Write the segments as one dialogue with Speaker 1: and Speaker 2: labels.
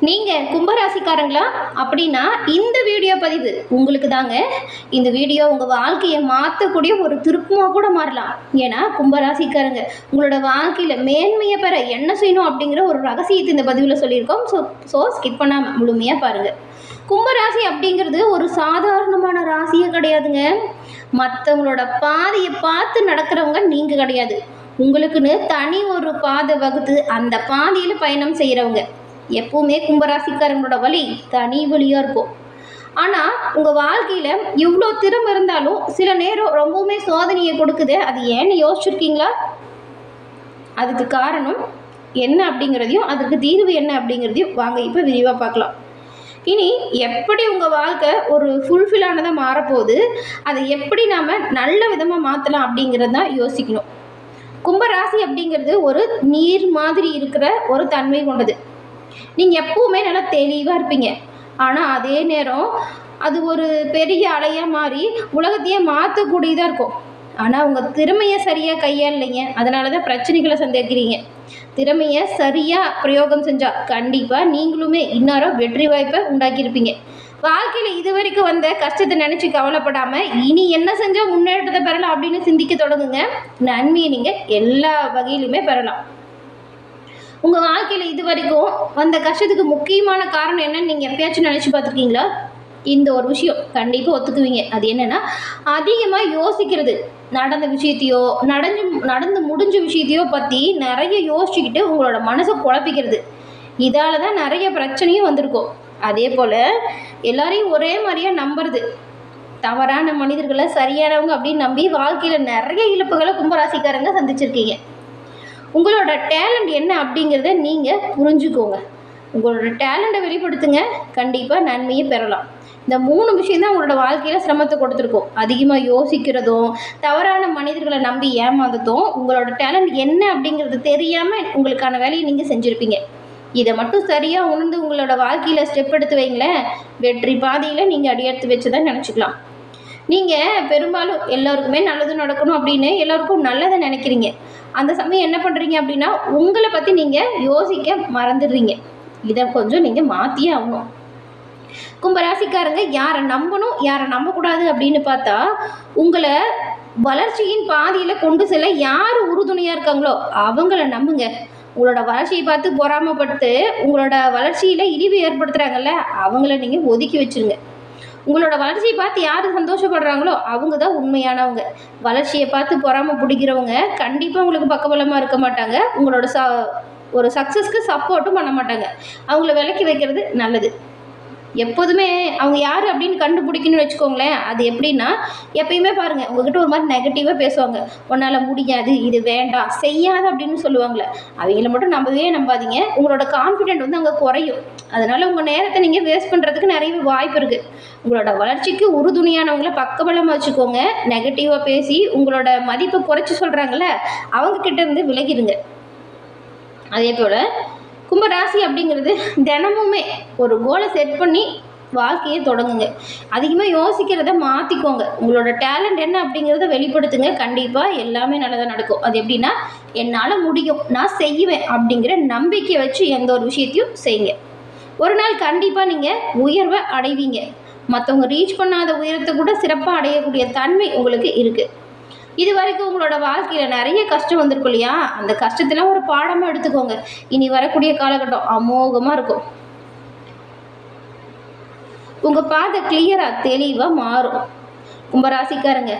Speaker 1: நீங்கள் கும்பராசிக்காரங்களா அப்படின்னா இந்த வீடியோ பதிவு உங்களுக்கு தாங்க. இந்த வீடியோ உங்கள் வாழ்க்கையை மாற்றக்கூடிய ஒரு திருப்பமாக கூட மாறலாம். ஏன்னா கும்பராசிக்காரங்க உங்களோட வாழ்க்கையில் மேன்மையை பெற என்ன செய்யணும் அப்படிங்கிற ஒரு ரகசியத்தை இந்த பதிவில் சொல்லியிருக்கோம். ஸோ ஸ்கிப் பண்ணாமல் முழுமையாக பாருங்கள். கும்பராசி அப்படிங்கிறது ஒரு சாதாரணமான ராசியே கிடையாதுங்க. மற்றவங்களோட பாதையை பார்த்து நடக்கிறவங்க நீங்கள் கிடையாது. உங்களுக்குன்னு தனி ஒரு பாதை வகுத்து அந்த பாதையில் பயணம் செய்கிறவங்க. எப்பவுமே கும்பராசிக்காரங்களோட வழி தனி வழியாக இருக்கும். ஆனால் உங்கள் வாழ்க்கையில் இவ்வளோ திறமை இருந்தாலும் சில நேரம் ரொம்பவுமே சோதனையை கொடுக்குது. அது ஏன்னு யோசிச்சுருக்கீங்களா? அதுக்கு காரணம் என்ன அப்படிங்கிறதையும் அதுக்கு தீர்வு என்ன அப்படிங்கிறதையும் வாங்க இப்போ விரிவாக பார்க்கலாம். இனி எப்படி உங்கள் வாழ்க்கை ஒரு ஃபுல்ஃபில்லானதாக மாறப்போகுது, அதை எப்படி நாம் நல்ல விதமாக மாற்றலாம் அப்படிங்கிறது தான் யோசிக்கணும். கும்பராசி அப்படிங்கிறது ஒரு நீர் மாதிரி இருக்கிற ஒரு தன்மை கொண்டது. நீங்கள் எப்பவுமே நல்லா தெளிவாக இருப்பீங்க. ஆனால் அதே நேரம் அது ஒரு பெரிய அலையாக மாறி உலகத்தையே மாற்றக்கூடியதாக இருக்கும். ஆனால் உங்கள் திறமையை சரியாக கையாளலைங்க, அதனால தான் பிரச்சனைகளை சந்திக்கிறீங்க. திறமையை சரியாக பிரயோகம் செஞ்சால் கண்டிப்பாக நீங்களுமே இன்னொரு வெற்றி வாய்ப்பை உண்டாக்கியிருப்பீங்க. வாழ்க்கையில் இது வரைக்கும் வந்த கஷ்டத்தை நினச்சி கவலைப்படாமல் இனி என்ன செஞ்சால் முன்னேற்றத்தை பெறலாம் அப்படின்னு சிந்திக்க தொடங்குங்க. நன்மையை நீங்கள் எல்லா வகையிலுமே பெறலாம். உங்கள் வாழ்க்கையில் இது வரைக்கும் வந்த கஷ்டத்துக்கு முக்கியமான காரணம் என்னன்னு நீங்கள் எப்பயாச்சும் நினச்சி பார்த்துருக்கீங்களா? இந்த ஒரு விஷயம் கண்டிப்பாக ஒத்துக்குவீங்க. அது என்னென்னா, அதிகமாக யோசிக்கிறது. நடந்த விஷயத்தையோ நடந்து முடிஞ்ச விஷயத்தையோ பற்றி நிறைய யோசிச்சுக்கிட்டு உங்களோட மனசை குழப்பிக்கிறது. இதால் தான் நிறைய பிரச்சனையும் வந்திருக்கும். அதே போல் எல்லாரையும் ஒரே மாதிரியாக நம்புறது. தவறான மனிதர்களை சரியானவங்க அப்படின்னு நம்பி வாழ்க்கையில் நிறைய இழப்புகளை கும்பராசிக்காரங்க சந்திச்சிருக்கீங்க. உங்களோட டேலண்ட் என்ன அப்படிங்கிறத நீங்கள் புரிஞ்சுக்கோங்க. உங்களோட டேலண்ட்டை வெளிப்படுத்துங்க, கண்டிப்பாக நன்மையை பெறலாம். இந்த 3 விஷயம் தான் உங்களோட வாழ்க்கையில் சிரமத்தை கொடுத்துருக்கோம். அதிகமாக யோசிக்கிறதும், தவறான மனிதர்களை நம்பி ஏமாந்ததும், உங்களோட டேலண்ட் என்ன அப்படிங்கிறது தெரியாமல் உங்களுக்கான வேலையை நீங்கள் செஞ்சுருப்பீங்க. இதை மட்டும் சரியாக உணர்ந்து உங்களோட வாழ்க்கையில் ஸ்டெப் எடுத்து வைங்களேன், வெற்றி பாதையில் நீங்கள் அடியெடுத்து வச்சு தான் நினச்சிக்கலாம். நீங்கள் பெரும்பாலும் எல்லோருக்குமே நல்லது நடக்கணும் அப்படின்னு எல்லோருக்கும் நல்லதை நினைக்கிறீங்க. அந்த சமயம் என்ன பண்ணுறீங்க அப்படின்னா, உங்களை பற்றி நீங்கள் யோசிக்க மறந்துடுறீங்க. இதை கொஞ்சம் நீங்கள் மாற்றியே ஆகணும். கும்பராசிக்காரங்க யாரை நம்பணும் யாரை நம்பக்கூடாது அப்படின்னு பார்த்தா, உங்களை வளர்ச்சியின் பாதியில் கொண்டு செல்ல யார் உறுதுணையாக இருக்காங்களோ அவங்கள நம்புங்க. உங்களோட வளர்ச்சியை பார்த்து பொறாமப்பட்டு உங்களோட வளர்ச்சியில் இழிவு ஏற்படுத்துகிறாங்கல்ல, அவங்கள நீங்கள் ஒதுக்கி வச்சுருங்க. உங்களோட வளர்ச்சியை பார்த்து யார் சந்தோஷப்படுறாங்களோ அவங்க தான் உண்மையானவங்க. வளர்ச்சியை பார்த்து பொறாம பிடிக்கிறவங்க கண்டிப்பாக உங்களுக்கு பக்கபலமாக இருக்க மாட்டாங்க. உங்களோட ஒரு சக்ஸஸ்க்கு சப்போர்ட்டும் பண்ண மாட்டாங்க. அவங்கள விலக்கி வைக்கிறது நல்லது. எப்போதுமே அவங்க யார் அப்படின்னு கண்டுபிடிக்கணும்னு வச்சுக்கோங்களேன். அது எப்படின்னா, எப்பயுமே பாருங்கள், உங்ககிட்ட ஒரு மாதிரி நெகட்டிவாக பேசுவாங்க. உன்னால் முடியாது, இது வேண்டாம், செய்யாது அப்படின்னு சொல்லுவாங்களே, அவங்கள மட்டும் நம்பவே நம்பாதீங்க. உங்களோட கான்ஃபிடென்ட் வந்து அங்கே குறையும். அதனால் உங்கள் நேரத்தை நீங்கள் வேஸ்ட் பண்ணுறதுக்கு நிறைய வாய்ப்பு இருக்குது. உங்களோட வளர்ச்சிக்கு உறுதுணையானவங்கள பக்கபலமாக வச்சுக்கோங்க. நெகட்டிவாக பேசி உங்களோட மதிப்பை குறைச்சி சொல்கிறாங்களே, அவங்கக்கிட்ட இருந்து விலகிடுங்க. அதே போல் கும்பராசி அப்படிங்கிறது தினமுமே ஒரு கோலை செட் பண்ணி வாழ்க்கையை தொடங்குங்க. அதிகமாக யோசிக்கிறத மாற்றிக்கோங்க. உங்களோட டேலண்ட் என்ன அப்படிங்கிறத வெளிப்படுத்துங்க. கண்டிப்பாக எல்லாமே நல்லதாக நடக்கும். அது எப்படின்னா, என்னால் முடியும், நான் செய்வேன் அப்படிங்கிற நம்பிக்கை வச்சு எந்த ஒரு விஷயத்தையும் செய்யுங்க. ஒரு நாள் கண்டிப்பாக நீங்கள் உயர்வை அடைவீங்க. மற்றவங்க ரீச் பண்ணாத உயரத்தை கூட சிறப்பாக அடையக்கூடிய தன்மை உங்களுக்கு இருக்குது. இது வரைக்கும் உங்களோட வாழ்க்கையில் நிறைய கஷ்டம் வந்திருக்கும் இல்லையா? அந்த கஷ்டத்தில் ஒரு பாடமாக எடுத்துக்கோங்க. இனி வரக்கூடிய காலகட்டம் அமோகமாக இருக்கும். உங்கள் பாதை கிளியராக தெளிவாக மாறும். கும்பராசிக்காரங்க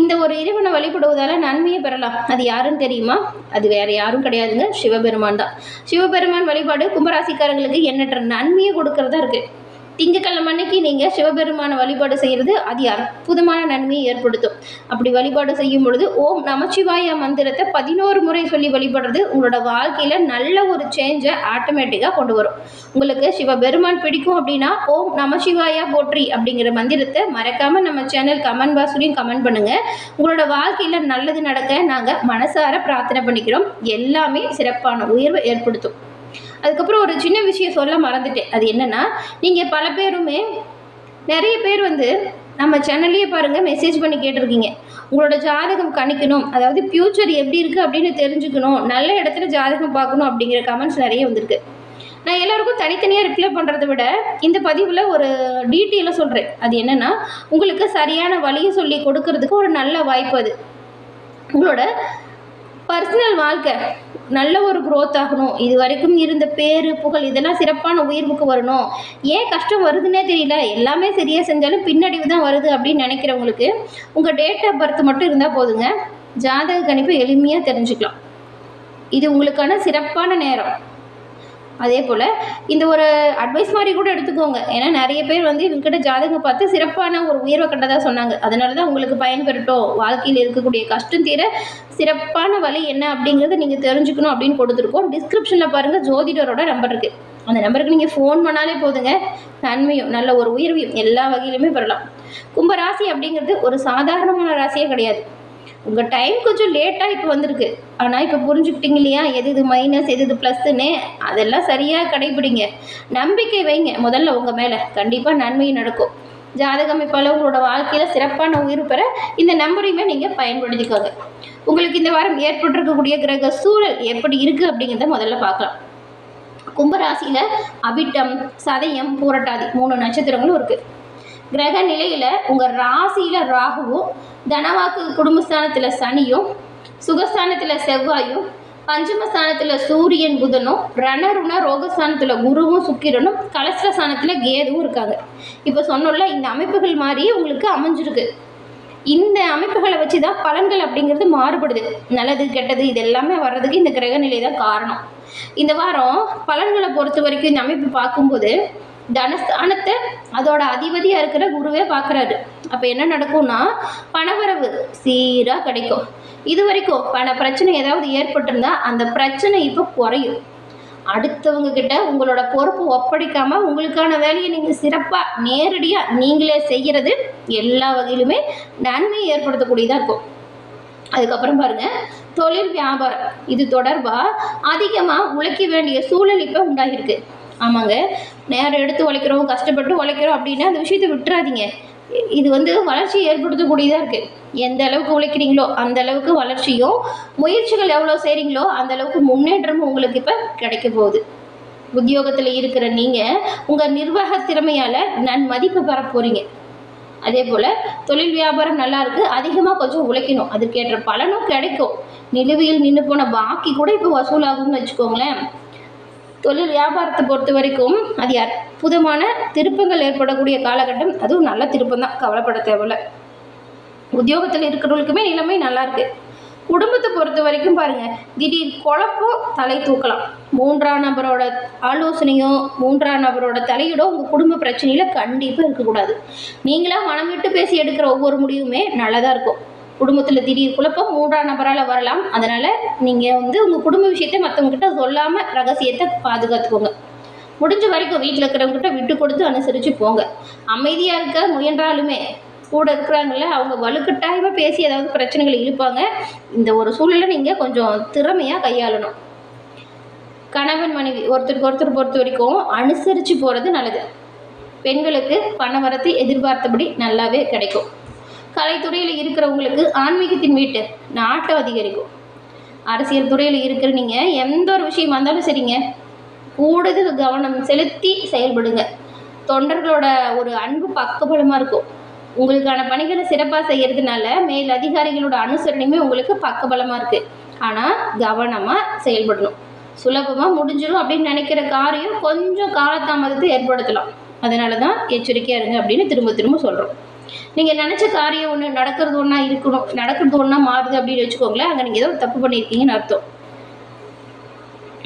Speaker 1: இந்த ஒரு இறைவனை வழிபடுவதால் நன்மையை பெறலாம். அது யாருன்னு தெரியுமா? அது வேறு யாரும் கிடையாதுங்க, சிவபெருமான் தான். சிவபெருமான் வழிபாடு கும்பராசிக்காரங்களுக்கு எண்ணற்ற நன்மையை கொடுக்கறதா இருக்குது. திங்கட்கிழமை அன்னைக்கு நீங்கள் சிவபெருமான வழிபாடு செய்கிறது அது அற்புதமான நன்மையை ஏற்படுத்தும். அப்படி வழிபாடு செய்யும் பொழுது ஓம் நமச்சிவாய மந்திரத்தை 11 முறை சொல்லி வழிபடுறது உங்களோட வாழ்க்கையில் நல்ல ஒரு சேஞ்சை ஆட்டோமேட்டிக்காக கொண்டு வரும். உங்களுக்கு சிவபெருமான் பிடிக்கும் அப்படின்னா ஓம் நமசிவாயா போற்றி அப்படிங்கிற மந்திரத்தை மறக்காமல் நம்ம சேனல் கமெண்ட் பாக்ஸ்லையும் கமெண்ட் பண்ணுங்கள். உங்களோட வாழ்க்கையில் நல்லது நடக்க நாங்கள் மனசார பிரார்த்தனை பண்ணிக்கிறோம். எல்லாமே சிறப்பான உயர்வை ஏற்படுத்தும். அதுக்கப்புறம் ஒரு சின்ன விஷயம் சொல்ல மறந்துட்டேன். அது என்னென்னா, நீங்கள் பல பேருமே நிறைய பேர் வந்து நம்ம சேனல்லையே பாருங்கள் மெசேஜ் பண்ணி கேட்டிருக்கீங்க. உங்களோட ஜாதகம் கணிக்கணும், அதாவது ஃப்யூச்சர் எப்படி இருக்குது அப்படின்னு தெரிஞ்சுக்கணும், நல்ல இடத்துல ஜாதகம் பார்க்கணும் அப்படிங்கிற கமெண்ட்ஸ் நிறைய வந்திருக்கு. நான் எல்லாருக்கும் தனித்தனியாக ரிப்ளை பண்ணுறதை விட இந்த பதிவில் ஒரு டீட்டெயிலாக சொல்கிறேன். அது என்னென்னா, உங்களுக்கு சரியான வழியை சொல்லி கொடுக்கறதுக்கு ஒரு நல்ல வாய்ப்பு. அது உங்களோட பர்சனல் வாழ்க்கை நல்ல ஒரு க்ரோத் ஆகணும், இது வரைக்கும் இருந்த பேரு புகழ் இதெல்லாம் சிறப்பான உயர்வுக்கு வரணும், ஏன் கஷ்டம் வருதுன்னே தெரியல, எல்லாமே சரியாக செஞ்சாலும் பின்னடைவு தான் வருது அப்படின்னு நினைக்கிறவங்களுக்கு உங்கள் டேட் ஆஃப் பர்த் மட்டும் இருந்தால் போதுங்க, ஜாதக கணிப்பு எளிமையாக தெரிஞ்சுக்கலாம். இது உங்களுக்கான சிறப்பான நேரம். அதே போல் இந்த ஒரு அட்வைஸ் மாதிரி கூட எடுத்துக்கோங்க. ஏன்னா நிறைய பேர் வந்து இவங்ககிட்ட ஜாதகம் பார்த்து சிறப்பான ஒரு உயர்வை கண்டதாக சொன்னாங்க. அதனால தான் உங்களுக்கு பயன்பெறட்டும், வாழ்க்கையில் இருக்கக்கூடிய கஷ்டம் தீர சிறப்பான வழி என்ன அப்படிங்கிறத நீங்கள் தெரிஞ்சுக்கணும் அப்படின்னு கொடுத்துருக்கோம். டிஸ்கிரிப்ஷனில் பாருங்கள், ஜோதிடரோட நம்பர் இருக்குது. அந்த நம்பருக்கு நீங்கள் ஃபோன் பண்ணாலே போதுங்க, நன்மையும் நல்ல ஒரு உயர்வையும் எல்லா வகையிலுமே பெறலாம். கும்பராசி அப்படிங்கிறது ஒரு சாதாரணமான ராசியே கிடையாது. உங்கள் டைம் கொஞ்சம் லேட்டாக இப்போ வந்திருக்கு, ஆனால் இப்போ புரிஞ்சுக்கிட்டீங்க இல்லையா, எது இது மைனஸ் எது இது ப்ளஸ்ன்னு, அதெல்லாம் சரியாக கடைபிடிங்க, நம்பிக்கை வைங்க முதல்ல உங்கள் மேலே, கண்டிப்பாக நன்மை நடக்கும். ஜாதகம் இப்போ உங்களோட வாழ்க்கையில் சிறப்பான உயிர் பெற இந்த நம்பரையுமே நீங்கள் பயன்படுத்திக்கோங்க. உங்களுக்கு இந்த வாரம் ஏற்பட்டிருக்கக்கூடிய கிரக சூழல் எப்படி இருக்குது அப்படிங்கிறத முதல்ல பார்க்கலாம். கும்பராசியில் அவிட்டம், சதயம், பூரட்டாதி 3 நட்சத்திரங்களும் இருக்குது. கிரக நிலையில் உங்கள் ராசியில் ராகுவும், தனவாக்கு குடும்பஸ்தானத்தில் சனியும், சுகஸ்தானத்தில் செவ்வாயும், பஞ்சமஸ்தானத்தில் சூரியன் புதனும், ரணருண ரோகஸ்தானத்தில் குருவும் சுக்கிரனும், கலஸ்திரஸ்தானத்தில் கேதுவும் இருக்காங்க. இப்போ சொன்னோம்ல, இந்த அமைப்புகள் மாதிரி உங்களுக்கு அமைஞ்சிருக்கு. இந்த அமைப்புகளை வச்சு தான் பலன்கள் அப்படிங்கிறது மாறுபடுது. நல்லது கெட்டது இது எல்லாமே வர்றதுக்கு இந்த கிரக நிலை தான் காரணம். இந்த வாரம் பலன்களை பொறுத்த வரைக்கும் இந்த அமைப்பு பார்க்கும்போது தனஸ்தானத்தை அதோட அதிபதியாக இருக்கிற குருவே பார்க்குறாரு. அப்போ என்ன நடக்கும்னா, பணவரவு சீராக கிடைக்கும். இது வரைக்கும் பண பிரச்சனை ஏதாவது ஏற்பட்டிருந்தா அந்த பிரச்சனை இப்போ குறையும். அடுத்தவங்க கிட்ட உங்களோட பொறுப்பு ஒப்படைக்காமல் உங்களுக்கான வேலையை நீங்கள் சிறப்பாக நேரடியாக நீங்களே செய்கிறது எல்லா வகையிலுமே நன்மையை ஏற்படுத்தக்கூடியதாக இருக்கும். அதுக்கப்புறம் பாருங்கள், தொழில் வியாபாரம் இது தொடர்பாக அதிகமாக உழைக்க வேண்டிய சூழல் இப்போ உண்டாகிருக்கு. ஆமாங்க, நேரம் எடுத்து உழைக்கிறோம், கஷ்டப்பட்டு உழைக்கிறோம் அப்படின்னு அந்த விஷயத்தை விட்டுறாதீங்க. இது வந்து வளர்ச்சியை ஏற்படுத்தக்கூடியதாக இருக்குது. எந்த அளவுக்கு உழைக்கிறீங்களோ அந்த அளவுக்கு வளர்ச்சியும், முயற்சிகள் எவ்வளோ செய்கிறீங்களோ அந்த அளவுக்கு முன்னேற்றமும் உங்களுக்கு இப்போ கிடைக்க போகுது. உத்தியோகத்தில் இருக்கிற நீங்கள் உங்கள் நிர்வாக திறமையால் நன்மதிப்பு பெற போகிறீங்க. அதே போல் தொழில் வியாபாரம் நல்லா இருக்குது, அதிகமாக கொஞ்சம் உழைக்கணும், அதுக்கேற்ற பலனும் கிடைக்கும். நிலுவையில் நின்று போன பாக்கி கூட இப்போ வசூலாகும்னு வச்சுக்கோங்களேன். தொழில் வியாபாரத்தை பொறுத்த வரைக்கும் அது அற்புதமான திருப்பங்கள் ஏற்படக்கூடிய காலகட்டம். அதுவும் நல்ல திருப்பம் தான், கவலைப்பட தேவையில்ல. உத்தியோகத்தில் இருக்கிறவங்களுக்குமே நிலைமை நல்லா இருக்கு. குடும்பத்தை பொறுத்த வரைக்கும் பாருங்கள், திடீர் குழப்பம் தலை தூக்கலாம். 3ஆம் நபரோட ஆலோசனையோ 3ஆம் நபரோட தலையீடோ உங்கள் குடும்ப பிரச்சனையில் கண்டிப்பாக இருக்கக்கூடாது. நீங்களாக மனம் விட்டு பேசி எடுக்கிற ஒவ்வொரு முடிவுமே நல்லதாக இருக்கும். குடும்பத்தில் திடீர் குழப்பம் 3ஆம் நபரால் வரலாம். அதனால் நீங்கள் வந்து உங்கள் குடும்ப விஷயத்தை மற்றவங்ககிட்ட சொல்லாமல் ரகசியத்தை பாதுகாத்துக்கோங்க. முடிஞ்ச வரைக்கும் வீட்டில் இருக்கிறவங்ககிட்ட விட்டு கொடுத்து அனுசரித்து போங்க. அமைதியாக இருக்க முயன்றாலுமே கூட இருக்கிறாங்கள அவங்க வலுக்கட்டாயமாக பேசி ஏதாவது பிரச்சனைகளை இழுப்பாங்க. இந்த ஒரு சூழலை நீங்கள் கொஞ்சம் திறமையாக கையாளணும். கணவன் மனைவி ஒருத்தருக்கு ஒருத்தர் பொறுத்த வரைக்கும் அனுசரித்து போகிறது நல்லது. பெண்களுக்கு பண வரத்து எதிர்பார்த்தபடி நல்லாவே கிடைக்கும். கலைத்துறையில் இருக்கிறவங்களுக்கு ஆன்மீகத்தின் வீட்டு நாட்டம் அதிகரிக்கும். அரசியல் துறையில் இருக்கிற நீங்கள் எந்த ஒரு விஷயமா இருந்தாலும் சரிங்க, கூடுதல் கவனம் செலுத்தி செயல்படுங்க. தொண்டர்களோட ஒரு அன்பு பக்கபலமாக இருக்கும். உங்களுக்கான பணிகளை சிறப்பாக செய்கிறதுனால மேல் அதிகாரிகளோட அனுசரணையுமே உங்களுக்கு பக்கபலமாக இருக்குது. ஆனால் கவனமாக செயல்படணும். சுலபமாக முடிஞ்சிடும் அப்படின்னு நினைக்கிற காரியம் கொஞ்சம் காலதாமதத்தை ஏற்படுத்தலாம். அதனால தான் எச்சரிக்கையாக இருங்க அப்படின்னு திரும்ப திரும்ப சொல்கிறோம். நீங்கள் நினச்ச காரியம் ஒன்று நடக்கிறது ஒன்றா இருக்கணும், நடக்கிறது ஒன்றா மாறுது அப்படின்னு வச்சுக்கோங்களேன், அங்கே நீங்கள் ஏதோ தப்பு பண்ணியிருக்கீங்கன்னு அர்த்தம்.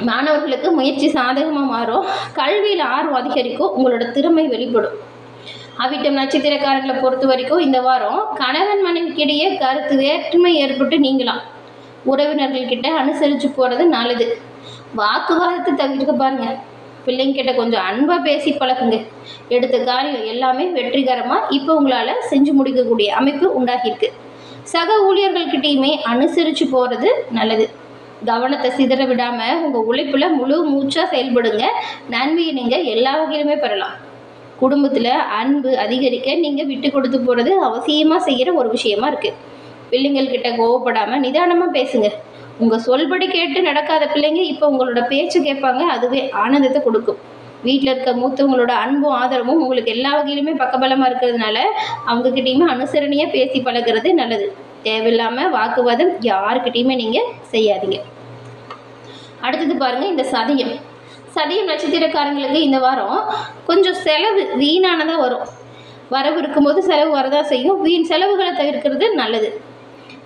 Speaker 1: மாணவர்களுக்கு முயற்சி சாதகமாக மாறும். கல்வியில் ஆர்வம் அதிகரிக்கும். உங்களோட திறமை வெளிப்படும். அவிட்டம் நட்சத்திரக்காரர்களை பொறுத்த வரைக்கும் இந்த வாரம் கணவன் மனைவிக்கிடையே கருத்து வேற்றுமை ஏற்பட்டு நீங்களாம். உறவினர்கள்கிட்ட அனுசரித்து போகிறது நல்லது. வாக்குவாதத்தை தவிர்க்க பாருங்கள். பிள்ளைங்கிட்ட கொஞ்சம் அன்பாக பேசி பழகுங்க. எடுத்த காரியம் எல்லாமே வெற்றிகரமாக இப்போ உங்களால் செஞ்சு முடிக்கக்கூடிய அமைப்பு உண்டாகியிருக்கு. சக ஊழியர்கள்கிட்டையுமே அனுசரித்து போகிறது நல்லது. கவனத்தை சிதற விடாமல் உங்கள் உழைப்பில் முழு மூச்சாக செயல்படுங்க. நன்மையை நீங்கள் எல்லா வகையிலுமே பெறலாம். குடும்பத்தில் அன்பு அதிகரிக்க நீங்கள் விட்டு கொடுத்து போகிறது அவசியமாக செய்கிற ஒரு விஷயமா இருக்குது. பிள்ளைங்கள்கிட்ட கோவப்படாமல் நிதானமாக பேசுங்க. உங்கள் சொல்படி கேட்டு நடக்காத பிள்ளைங்க இப்போ உங்களோட பேச்சு கேட்பாங்க. அதுவே ஆனந்தத்தை கொடுக்கும். வீட்டில் இருக்க மூத்தவங்களோட அன்பும் ஆதரவும் உங்களுக்கு எல்லா வகையிலுமே பக்கபலமாக இருக்கிறதுனால அவங்கக்கிட்டையுமே அனுசரணையாக பேசி பழகிறது நல்லது. தேவையில்லாமல் வாக்குவாதம் யாருக்கிட்டையுமே நீங்கள் செய்யாதீங்க. அடுத்தது பாருங்கள், இந்த சதயம் நட்சத்திரக்காரங்களுக்கு இந்த வாரம் கொஞ்சம் செலவு வீணானதாக வரும். வரவு இருக்கும்போது செலவு வரதான் செய்யும். வீண் செலவுகளை தவிர்க்கிறது நல்லது.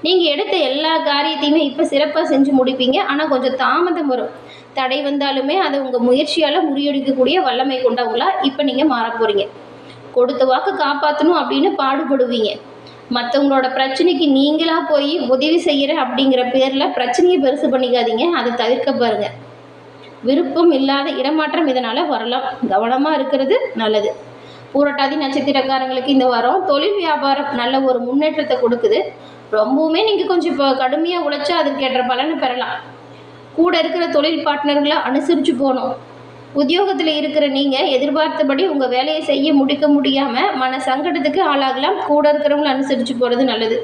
Speaker 1: நீங்கள் எடுத்த எல்லா காரியத்தையுமே இப்போ சிறப்பாக செஞ்சு முடிப்பீங்க. ஆனால் கொஞ்சம் தாமதம் வரும். தடை வந்தாலுமே அதை உங்கள் முயற்சியால் முறியடிக்கக்கூடிய வல்லமை கொண்டவங்களா இப்போ நீங்கள் மாற போகிறீங்க. கொடுத்த வாக்கு காப்பாற்றணும் அப்படின்னு பாடுபடுவீங்க. மற்றவங்களோட பிரச்சனைக்கு நீங்களாக போய் உதவி செய்கிற அப்படிங்கிற பேரில் பிரச்சனையை பெருசு பண்ணிக்காதீங்க. அதை தவிர்க்க பாருங்கள். விருப்பம் இல்லாத இடமாற்றம் இதனால் வரலாம். கவனமாக இருக்கிறது நல்லது. பூரட்டாதி நட்சத்திரக்காரங்களுக்கு இந்த வாரம் தொழில் வியாபாரம் நல்ல ஒரு முன்னேற்றத்தை கொடுக்குது. ரொம்பவுமே நீங்கள் கொஞ்சம் இப்போ கடுமையாக உழைச்சா அதுக்கேற்ற பலனை பெறலாம். கூட இருக்கிற தொழில் பார்ட்னர்களை அனுசரித்து போகணும். உத்தியோகத்தில் இருக்கிற நீங்கள் எதிர்பார்த்தபடி உங்கள் வேலையை செய்ய முடிக்க முடியாமல் மன சங்கடத்துக்கு ஆளாகலாம். கூட இருக்கிறவங்களை அனுசரித்து போகிறது நல்லது.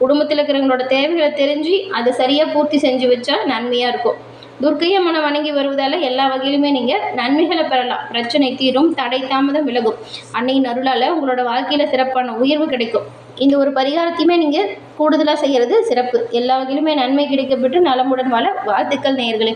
Speaker 1: குடும்பத்தில் இருக்கிறவங்களோட தேவைகளை தெரிஞ்சு அதை சரியாக பூர்த்தி செஞ்சு வச்சா நன்மையாக இருக்கும். துர்க்கையம்மனை வணங்கி வருவதால் எல்லா வகையிலுமே நீங்கள் நன்மைகளை பெறலாம். பிரச்சனை தீரும், தடை தாமதம் விலகும். அன்னையின் அருளால் உங்களோட வாழ்க்கையில் சிறப்பான உயர்வு கிடைக்கும். இந்த ஒரு பரிகாரத்தையுமே நீங்கள் கூடுதலாக செய்கிறது சிறப்பு. எல்லா வகையிலுமே நன்மை கிடைக்கப்பட்டு நலமுடன் வாழ வாழ்த்துக்கள் நேயர்களே.